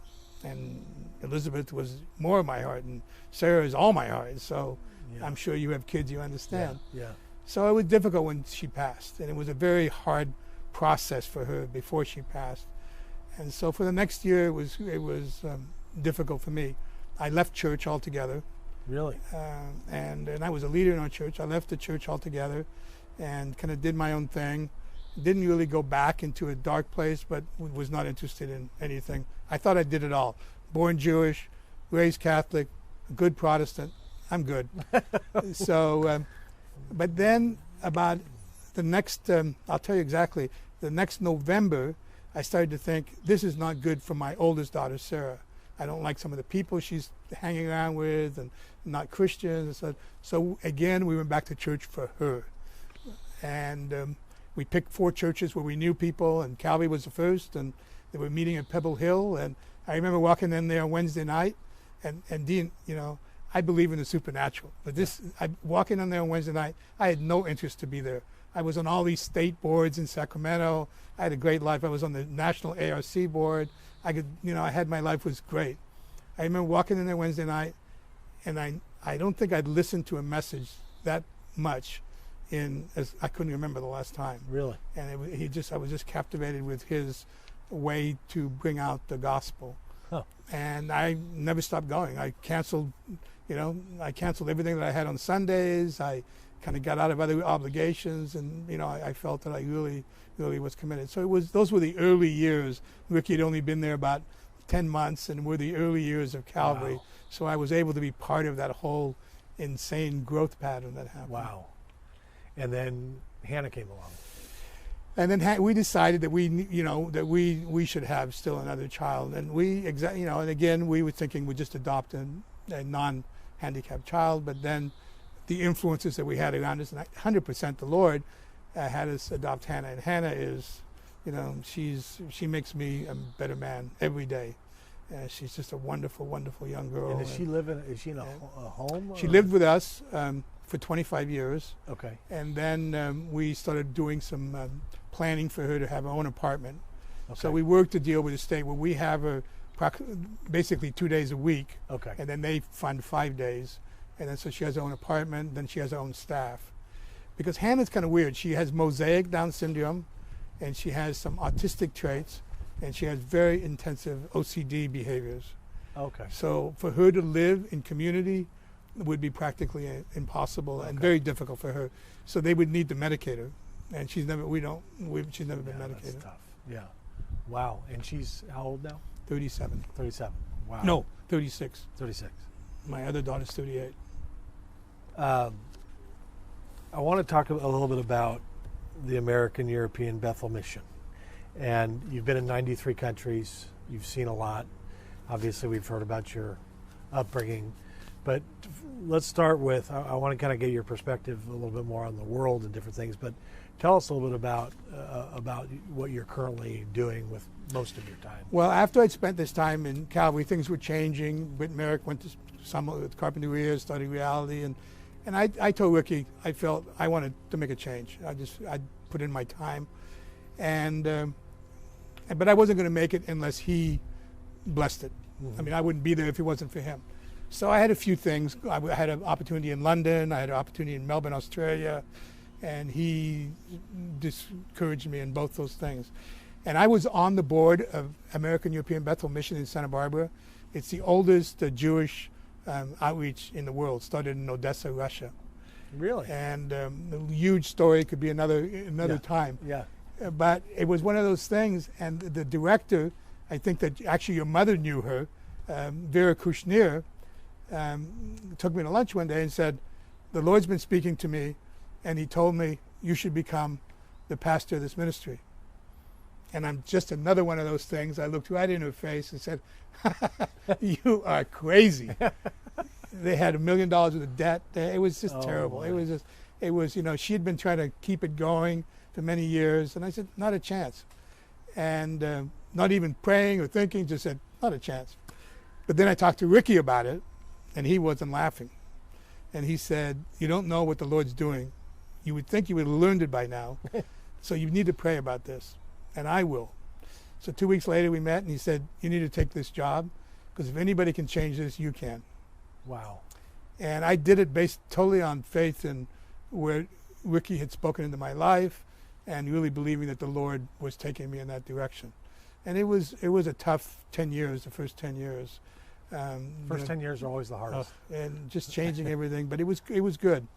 and Elizabeth was more of my heart, and Sarah is all my heart. So yeah. I'm sure you have kids, you understand. Yeah. So it was difficult when she passed, and it was a very hard process for her before she passed. And so for the next year, it was difficult for me. I left church altogether. Really? And I was a leader in our church. I left the church altogether and kind of did my own thing. Didn't really go back into a dark place, but was not interested in anything. I thought I did it all. Born Jewish, raised Catholic, good Protestant. I'm good. So, but then about the next, I'll tell you exactly, the next November, I started to think, this is not good for my oldest daughter, Sarah. I don't like some of the people she's hanging around with and not Christians. So again, we went back to church for her. And we picked 4 churches where we knew people, and Calvary was the first, and they were meeting at Pebble Hill. And I remember walking in there on Wednesday night, and Dean, I believe in the supernatural. But walking in there on Wednesday night, I had no interest to be there. I was on all these state boards in Sacramento. I had a great life. I was on the National ARC board. I had my life was great. I remember walking in there Wednesday night, and I don't think I'd listened to a message that much as I couldn't remember the last time. Really? And I was just captivated with his way to bring out the gospel. Huh. And I never stopped going. I canceled everything that I had on Sundays. I kind of got out of other obligations, and I felt that I really, really was committed. So those were the early years. Ricky had only been there about 10 months, and were the early years of Calvary. Wow. So I was able to be part of that whole insane growth pattern that happened. Wow. And then Hannah came along. And then we decided that we should have still another child, and and again we were thinking we'd just adopt a non-handicapped child, but then the influences that we had around us, and 100% the Lord had us adopt Hannah. And Hannah is, she makes me a better man every day. She's just a wonderful, wonderful young girl. And is she in a home? She lived with us for 25 years. Okay. And then we started doing some planning for her to have her own apartment. Okay. So we worked to deal with the state where we have her basically 2 days a week. Okay. And then they fund 5 days. And then so she has her own apartment, then she has her own staff. Because Hannah's kind of weird. She has mosaic Down syndrome, and she has some autistic traits, and she has very intensive OCD behaviors. Okay. So for her to live in community would be practically impossible and very difficult for her. So they would need to medicate her. and she's never she's never been medicated. That's tough. Yeah. Wow. And she's how old now? 37. 37. Wow. No, 36. 36. My other daughter's 38. I want to talk a little bit about the American European Bethel mission. And you've been in 93 countries. You've seen a lot. Obviously, we've heard about your upbringing. But let's start with, I want to kind of get your perspective a little bit more on the world and different things. But tell us a little bit about what you're currently doing with most of your time. Well, after I'd spent this time in Calvary, things were changing. Whit Merrick went to Summer with Carpinteria, studied reality, and I told Ricky I felt I wanted to make a change. I put in my time, but I wasn't going to make it unless he blessed it. Mm-hmm. I mean, I wouldn't be there if it wasn't for him. So I had a few things. I had an opportunity in London. I had an opportunity in Melbourne, Australia, and he discouraged me in both those things. And I was on the board of American European Bethel Mission in Santa Barbara. It's the oldest Jewish outreach in the world. Started in Odessa, Russia. Really? And a huge story, could be another time. Yeah. But it was one of those things, and the director, I think that actually your mother knew her, Vera Kushnir, took me to lunch one day and said, the Lord's been speaking to me, and he told me you should become the pastor of this ministry. And I'm just another one of those things. I looked right in her face and said, you are crazy. They had $1 million worth of debt. It was just terrible. My. It was, she had been trying to keep it going for many years. And I said, not a chance. And not even praying or thinking, just said, not a chance. But then I talked to Ricky about it, and he wasn't laughing. And he said, you don't know what the Lord's doing. You would think you would have learned it by now. So you need to pray about this. And I will. So 2 weeks later we met, and he said, you need to take this job, because if anybody can change this, you can. Wow. And I did it based totally on faith and where Ricky had spoken into my life, and really believing that the Lord was taking me in that direction. And it was a tough 10 years, the first 10 years. First 10 years are always the hardest. And just changing everything, but it was good.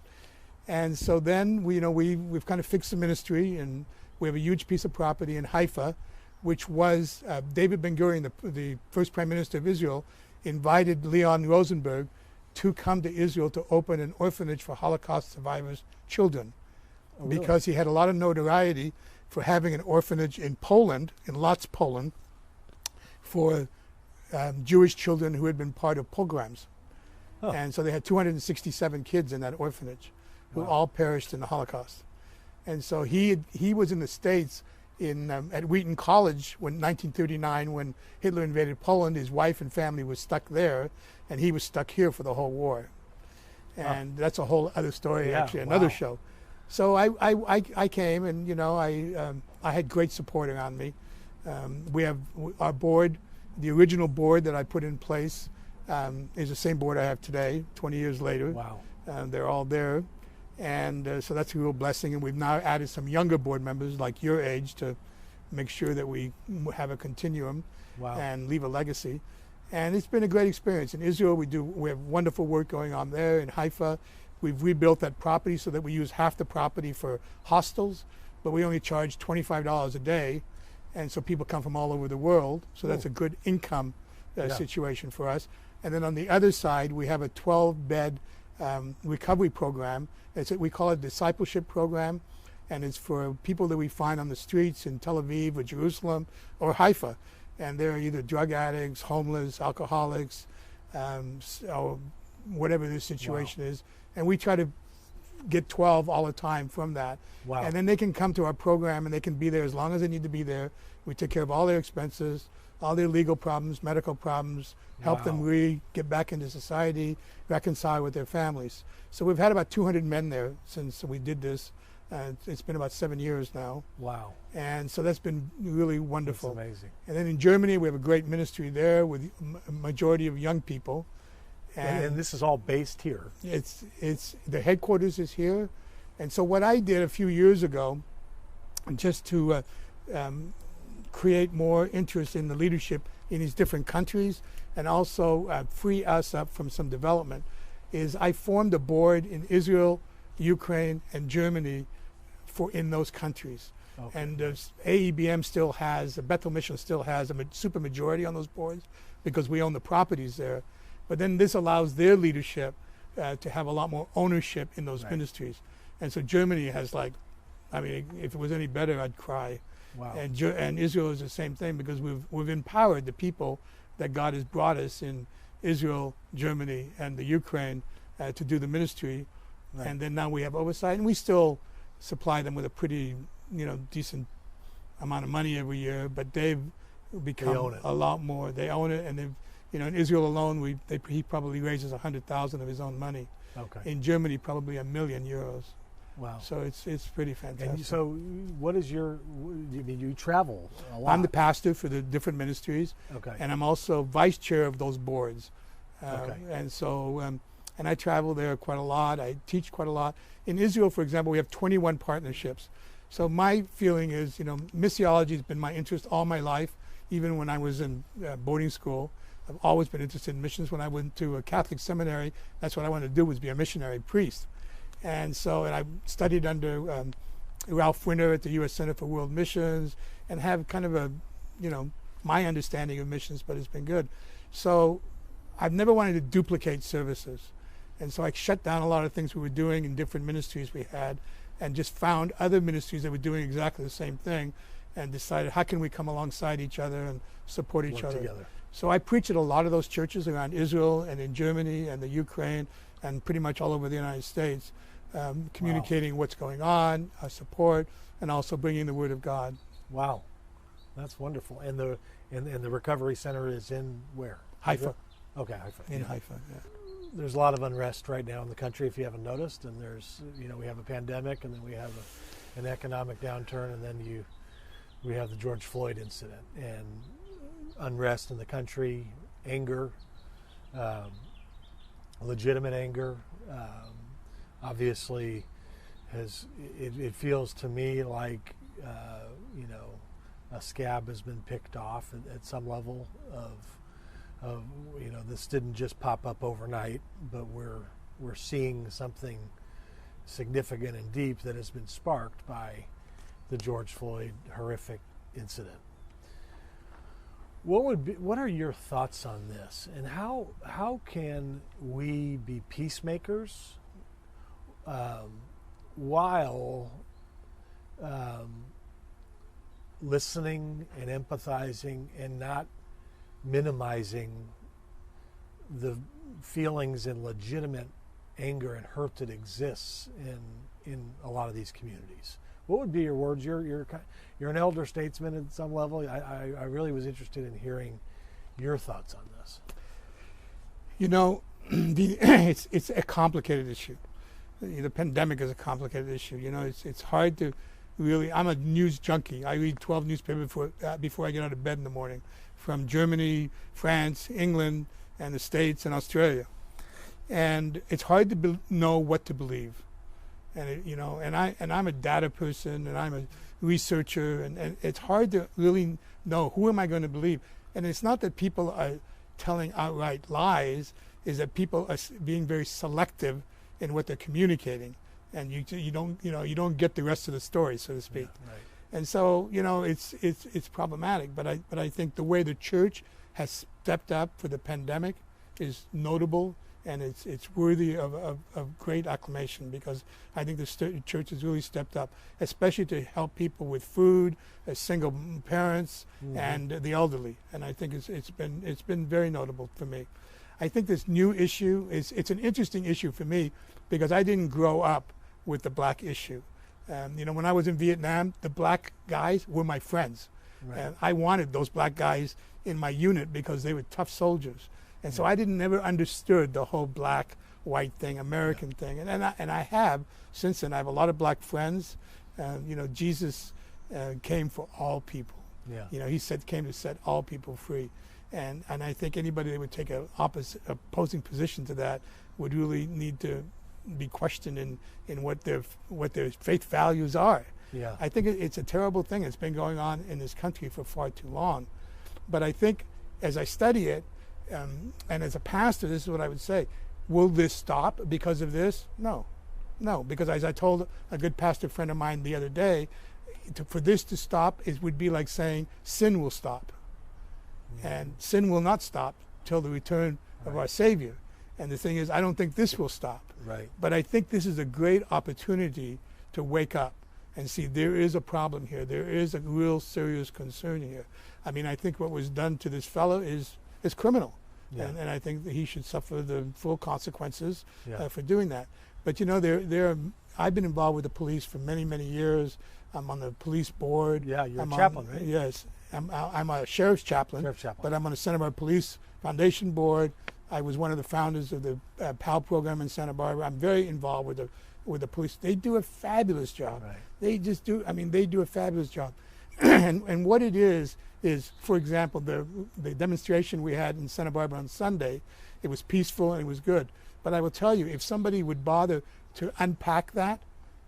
And so then we've kind of fixed the ministry, and we have a huge piece of property in Haifa, which was David Ben-Gurion, the first prime minister of Israel, invited Leon Rosenberg to come to Israel to open an orphanage for Holocaust survivors' children. Oh, really? Because he had a lot of notoriety for having an orphanage in Poland, in Lodz, Poland, for Jewish children who had been part of pogroms. Huh. And so they had 267 kids in that orphanage who all perished in the Holocaust. And so he was in the States at Wheaton College in 1939 when Hitler invaded Poland. His wife and family was stuck there, and he was stuck here for the whole war. And that's a whole other story, actually, another show. So I came, and I had great support around me. We have our board, the original board that I put in place is the same board I have today, 20 years later. Wow. They're all there. And so that's a real blessing. And we've now added some younger board members like your age to make sure that we have a continuum and leave a legacy. And it's been a great experience. In Israel, we have wonderful work going on there. In Haifa, we've rebuilt that property so that we use half the property for hostels, but we only charge $25 a day. And so people come from all over the world. So that's a good income situation for us. And then on the other side, we have a 12-bed recovery program. We call it Discipleship Program, and it's for people that we find on the streets in Tel Aviv or Jerusalem or Haifa. And they're either drug addicts, homeless, alcoholics, or whatever their situation is. And we try to get 12 all the time from that. Wow. And then they can come to our program, and they can be there as long as they need to be there. We take care of all their expenses, all their legal problems, medical problems, help them get back into society, reconcile with their families. So we've had about 200 men there since we did this. It's been about 7 years now. Wow. And so that's been really wonderful. That's amazing. And then in Germany, we have a great ministry there with a majority of young people. And this is all based here. It's the headquarters is here. And so what I did a few years ago, just to create more interest in the leadership in these different countries and also free us up from some development, is I formed a board in Israel, Ukraine, and Germany for in those countries. Okay. And AEBM still has, the Bethel Mission still has a super majority on those boards because we own the properties there. But then this allows their leadership to have a lot more ownership in those Right. ministries. And so Germany has if it was any better, I'd cry. Wow. And Israel is the same thing because we've empowered the people that God has brought us in Israel, Germany, and the Ukraine to do the ministry. Right. And then now we have oversight, and we still supply them with a pretty, decent amount of money every year. But they've become own it. a lot more. They own it, and they've, in Israel alone, he probably raises 100,000 of his own money. Okay. In Germany, probably €1 million. Wow. So it's pretty fantastic. And so, what is you travel a lot? I'm the pastor for the different ministries, Okay. and I'm also vice chair of those boards. Okay. And so, and I travel there quite a lot. I teach quite a lot. In Israel, for example, we have 21 partnerships. So my feeling is, missiology has been my interest all my life. Even when I was in boarding school, I've always been interested in missions. When I went to a Catholic seminary, that's what I wanted to do, was be a missionary priest. And so, and I studied under Ralph Winter at the U.S. Center for World Missions, and have kind of a, my understanding of missions, but it's been good. So I've never wanted to duplicate services. And so I shut down a lot of things we were doing in different ministries we had, and just found other ministries that were doing exactly the same thing, and decided how can we come alongside each other and support each Work other. together. So I preach at a lot of those churches around Israel and in Germany and the Ukraine and pretty much all over the United States, communicating what's going on, support, and also bringing the Word of God. Wow, that's wonderful. And the recovery center is in where? Haifa. Okay, Haifa. In Yeah. Haifa, yeah. There's a lot of unrest right now in the country, if you haven't noticed. And there's, we have a pandemic, and then we have an economic downturn, and then we have the George Floyd incident, and unrest in the country, anger, legitimate anger. Obviously, it feels to me like a scab has been picked off at some level of this didn't just pop up overnight, but we're seeing something significant and deep that has been sparked by the George Floyd horrific incident. What are your thoughts on this, and how can we be peacemakers while listening and empathizing and not minimizing the feelings and legitimate anger and hurt that exists in a lot of these communities? What would be your words? You're an elder statesman at some level. I really was interested in hearing your thoughts on this. It's a complicated issue. The pandemic is a complicated issue. It's hard to really. I'm a news junkie. I read 12 newspapers before I get out of bed in the morning, from Germany, France, England, and the States and Australia. And it's hard to know what to believe. And I'm a data person, and I'm a researcher, and it's hard to really know who am I going to believe. And it's not that people are telling outright lies, is that people are being very selective in what they're communicating, and you don't get the rest of the story, so to speak. Yeah, right. And so it's problematic. But I think the way the church has stepped up for the pandemic is notable. And it's worthy of great acclamation, because I think the church has really stepped up, especially to help people with food, single parents, and the elderly. And I think it's been very notable for me. I think this new issue it's an interesting issue for me, because I didn't grow up with the black issue. When I was in Vietnam, the black guys were my friends, and I wanted those black guys in my unit because they were tough soldiers. And so I never understood the whole black-white thing, American thing. And I have, since then, I have a lot of black friends. Jesus came for all people. Yeah. He came to set all people free. And I think anybody that would take an opposing position to that would really need to be questioned in what their faith values are. Yeah. I think it's a terrible thing. It's been going on in this country for far too long. But I think as I study it, and as a pastor, this is what I would say. Will this stop because of this? No. No, because as I told a good pastor friend of mine the other day, for this to stop, it would be like saying sin will stop. And sin will not stop till the return of our Savior. And the thing is, I don't think this will stop. Right. But I think this is a great opportunity to wake up and see there is a problem here. There is a real serious concern here. I mean, I think what was done to this fellow is criminal. Yeah. And I think that he should suffer the full consequences Yeah. for doing that. But you know, I've been involved with the police for many, many years. I'm on the police board. Yeah, you're I'm a chaplain, on, right? Yes. I'm a sheriff's chaplain, Sheriff's chaplain. but I'm on the Santa Barbara Police Foundation Board. I was one of the founders of the PAL program in Santa Barbara. I'm very involved with the police. They do a fabulous job. Right. They just do. I mean, they do a fabulous job. and what it is, for example, the demonstration we had in Santa Barbara on Sunday, it was peaceful and it was good. But I will tell you, if somebody would bother to unpack that,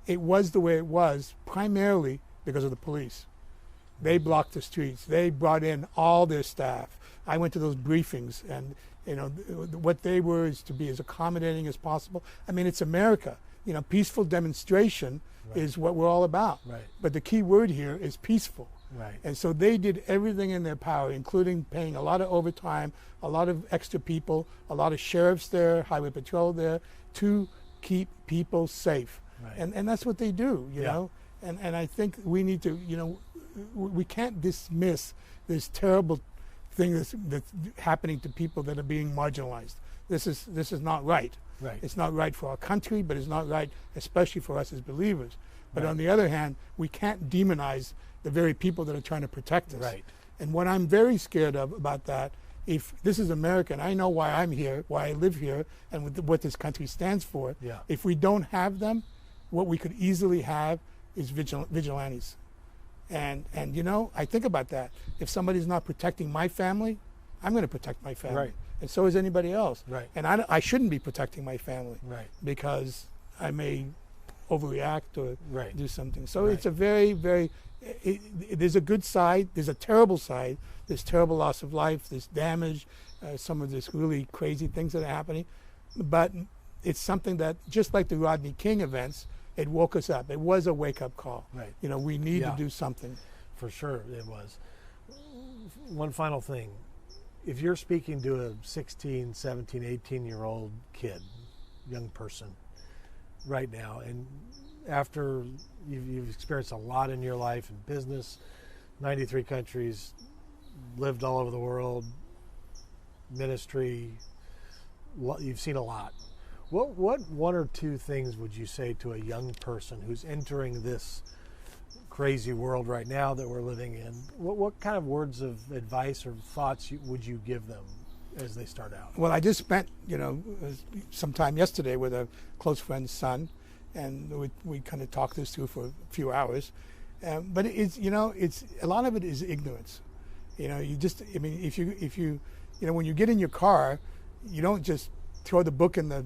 it was the way it was primarily because of the police. They blocked the streets. They brought in all their staff. I went to those briefings, and you know what they were is to be as accommodating as possible. I mean, it's America. You know, peaceful demonstration is what we're all about. Right. But the key word here is peaceful. Right. And so they did everything in their power, including paying a lot of overtime, a lot of extra people, a lot of sheriffs there, highway patrol there, to keep people safe. Right. And that's what they do, you Yeah. know. And I think we need to, you know, we can't dismiss this terrible thing that's happening to people that are being marginalized. This is not right. Right. It's not right for our country, but it's not right especially for us as believers. But Right. on the other hand, we can't demonize the very people that are trying to protect us. Right. And what I'm very scared of about that, if this is America, and I know why I'm here, why I live here, and what this country stands for, Yeah. if we don't have them, what we could easily have is vigilantes. And you know, I think about that. If somebody's not protecting my family, I'm going to protect my family. Right. And so is anybody else. Right. And I shouldn't be protecting my family Right. because I may overreact or Right. do something. So Right. it's a very, very, there's a good side, there's a terrible side, there's terrible loss of life, there's damage, some of this really crazy things that are happening. But it's something that, just like the Rodney King events, it woke us up. It was a wake-up call. Right. You know, we need Yeah. to do something. For sure, it was. One final thing. If you're speaking to a 16, 17, 18-year-old kid, young person, right now, and after you've experienced a lot in your life in business, 93 countries, lived all over the world, ministry, you've seen a lot. What one or two things would you say to a young person who's entering this crazy world right now that we're living in? What kind of words of advice or thoughts would you give them as they start out? Well, I just spent, you know, some time yesterday with a close friend's son, and we kind of talked this through for a few hours. But it's, you know, it's a lot of it is ignorance. You know, I mean, if you know, when you get in your car, you don't just throw the book in the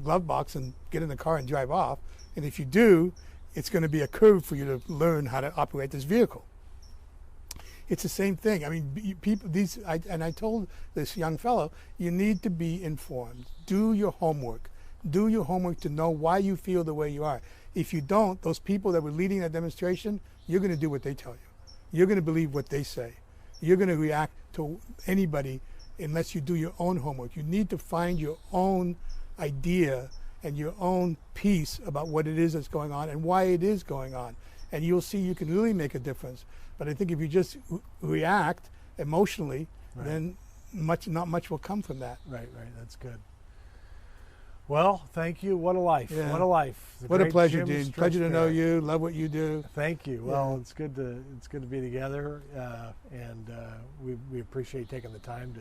glove box and get in the car and drive off. And if you do, it's going to be a curve for you to learn how to operate this vehicle. It's the same thing. I mean, people, I told this young fellow, you need to be informed. Do your homework. Do your homework to know why you feel the way you are. If you don't, those people that were leading that demonstration, you're going to do what they tell you. You're going to believe what they say. You're going to react to anybody unless you do your own homework. You need to find your own idea and your own piece about what it is that's going on and why it is going on. And you'll see you can really make a difference. But I think if you just react emotionally, Right. then not much will come from that. Right, that's good. Well, thank you. What a life. Yeah. What a life. The What a great pleasure, Jim Dean. Pleasure to know Stretchberry. you. Love what you do. Thank you. Yeah. Well, it's good to be together, and we appreciate taking the time to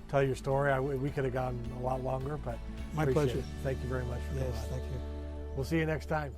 tell your story. We could have gone a lot longer, but My appreciate pleasure. it. Thank you very much for Yes, doing that. thank you. We'll see you next time.